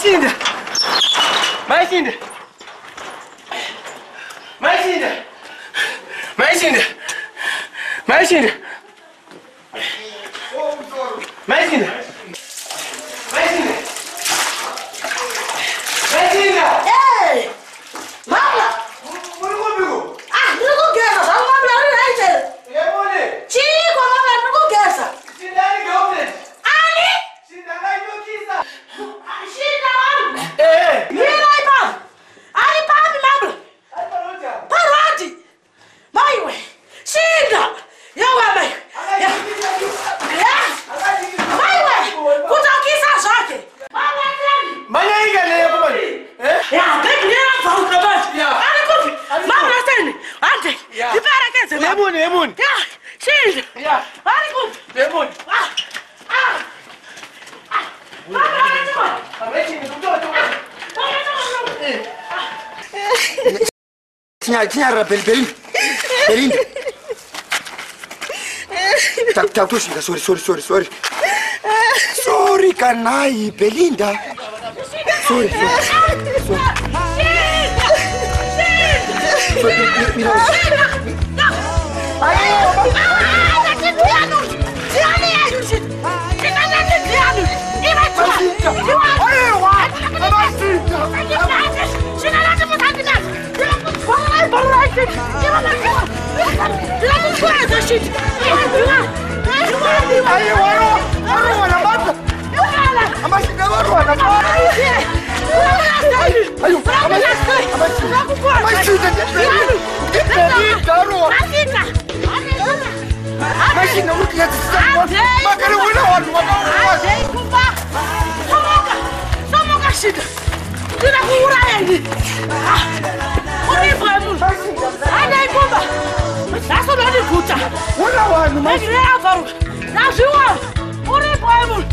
Maishinda. Maishinda. Maishinda. Maishinda. Maishinda. Maishinda. Maishinda. Maishinda. Hey! Mama! Murugo. Ah, nugu gesa. Sama mama na ite. Yemone. Chico mama nugu gesa. Shindani gombe. Ali! Shindana yokisa. Shinda wangu. Eh. Mira ipa. Ali pa mama. Ai pamoja. Parati. Maiwe. Shinda. Ya mama. Ya. Maiwe. Kutakisa zote. Mama ndani. Manya igale yako. Ya, take me out from the bus. Ya. Ali kopi. Mama ndani. Ante. Ya. Ipara kese. Yemone, yemone. Ya. Shinda. Ya. Ali kopi. Yemone. Ah. Ah. Ah. Mama ndani. Maishinda kutoka. Tinyara Belinda. Takutoshika, sorry. Sorry kanai Belinda. Sorry. That's what I do.